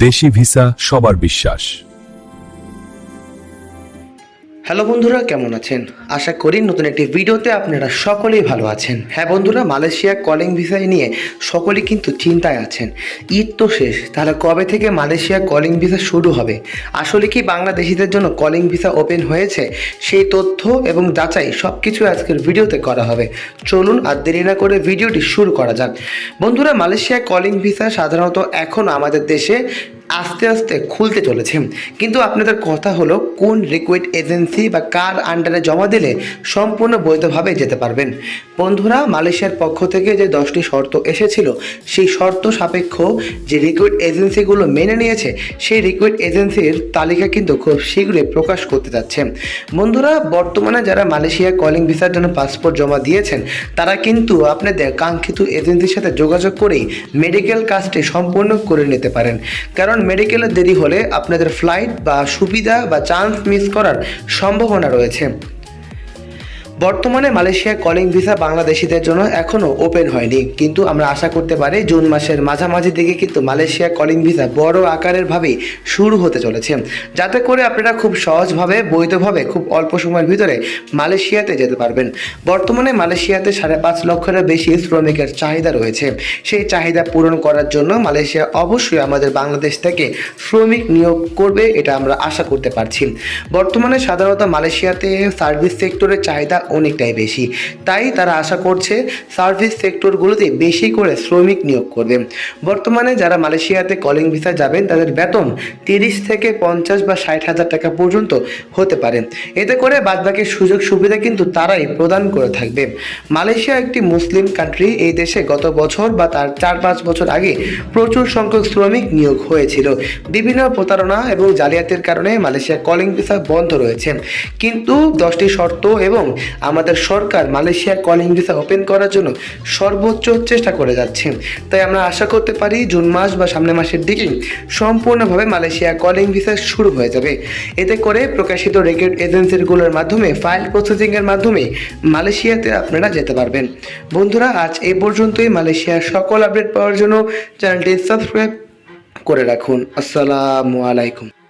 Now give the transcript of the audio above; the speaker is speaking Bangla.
দেশি ভিসা সবার বিশ্বাস। হ্যালো বন্ধুরা, কেমন আছেন? আশা করি নতুন একটি ভিডিওতে আপনারা সকলেই ভালো আছেন। হ্যাঁ বন্ধুরা, মালয়েশিয়া কলিং ভিসা নিয়ে সকলেই কিন্তু চিন্তায় আছেন। ঈদ তো শেষ, তাহলে কবে থেকে মালয়েশিয়া কলিং ভিসা শুরু হবে? আসলে কি বাংলাদেশিদের জন্য কলিং ভিসা ওপেন হয়েছে? সেই তথ্য এবং যাচাই সব কিছু আজকের ভিডিওতে করা হবে। চলুন আর দেরি না করে ভিডিওটি শুরু করা যাক। বন্ধুরা, মালয়েশিয়া কলিং ভিসা সাধারণত এখন আমাদের দেশে আস্তে আস্তে খুলতে চলেছে, কিন্তু আপনাদের কথা হলো কোন রিক্রুট এজেন্সি বা কার আন্ডারে জমা দিলে সম্পূর্ণ বৈধভাবে যেতে পারবেন। বন্ধুরা, মালয়েশিয়ার পক্ষ থেকে যে 10টি শর্ত এসেছিল, সেই শর্ত সাপেক্ষ যে রিক্রুট এজেন্সিগুলো মেনে নিয়েছে, সেই রিক্রুট এজেন্সির তালিকা কিন্তু খুব শীঘ্রই প্রকাশ করতে যাচ্ছে। বন্ধুরা, বর্তমানে যারা মালয়েশিয়া কলিং ভিসার জন্য পাসপোর্ট জমা দিয়েছেন, তারা কিন্তু আপনাদের কাঙ্ক্ষিত এজেন্সির সাথে যোগাযোগ করেই মেডিকেল কাজটি সম্পূর্ণ করে নিতে পারেন। কারণ মেডিকেলের দেরি হলে আপনাদের ফ্লাইট বা সুবিধা বা চান্স মিস করার সম্ভাবনা রয়েছে। বর্তমানে মালয়েশিয়া কলিং ভিসা বাংলাদেশিদের জন্য এখনও ওপেন হয়নি, কিন্তু আমরা আশা করতে পারি জুন মাসের মাঝামাঝি দিকে কিন্তু মালয়েশিয়া কলিং ভিসা বড় আকারের ভাবেই শুরু হতে চলেছে, যাতে করে আপনারা খুব সহজভাবে বৈধভাবে খুব অল্প সময়ের ভিতরে মালয়েশিয়াতে যেতে পারবেন। বর্তমানে মালয়েশিয়াতে 5.5 লক্ষেরও বেশি শ্রমিকের চাহিদা রয়েছে। সেই চাহিদা পূরণ করার জন্য মালয়েশিয়া অবশ্যই আমাদের বাংলাদেশ থেকে শ্রমিক নিয়োগ করবে, এটা আমরা আশা করতে পারছি। বর্তমানে সাধারণত মালয়েশিয়াতে সার্ভিস সেক্টরের চাহিদা অনেকটাই বেশি, তাই তারা আশা করছে সার্ভিস সেক্টরগুলোতে বেশি করে শ্রমিক নিয়োগ করবে। বর্তমানে যারা মালয়েশিয়াতে কলিং ভিসা যাবেন, তাদের বেতন 30 থেকে 50 বা 60 হাজার টাকা পর্যন্ত হতে পারে। এতে করে বাদবাকি সুযোগ সুবিধা কিন্তু তারাই প্রদান করে থাকবে। মালয়েশিয়া একটি মুসলিম কান্ট্রি। এই দেশে গত বছর বা তার 4-5 বছর আগে প্রচুর সংখ্যক শ্রমিক নিয়োগ হয়েছিল। বিভিন্ন প্রতারণা এবং জালিয়াতির কারণে মালয়েশিয়া কলিং ভিসা বন্ধ রয়েছে, কিন্তু 10টি শর্ত এবং আমাদের সরকার মালয়েশিয়া কলিং ভিসা ওপেন করার জন্য সর্বোচ্চ চেষ্টা করে যাচ্ছে। তাই আমরা আশা করতে পারি জুন মাস বা সামনের মাসের দিকেই সম্পূর্ণভাবে মালয়েশিয়া কলিং ভিসা শুরু হয়ে যাবে। এতে করে প্রকাশিত রিক্রুট এজেন্সিগুলোর মাধ্যমে ফাইল প্রসেসিংয়ের মাধ্যমে মালয়েশিয়াতে আপনারা যেতে পারবেন। বন্ধুরা, আজ এই পর্যন্তই। মালয়েশিয়ার সকল আপডেট পাওয়ার জন্য চ্যানেলটি সাবস্ক্রাইব করে রাখুন। আসসালামু আলাইকুম।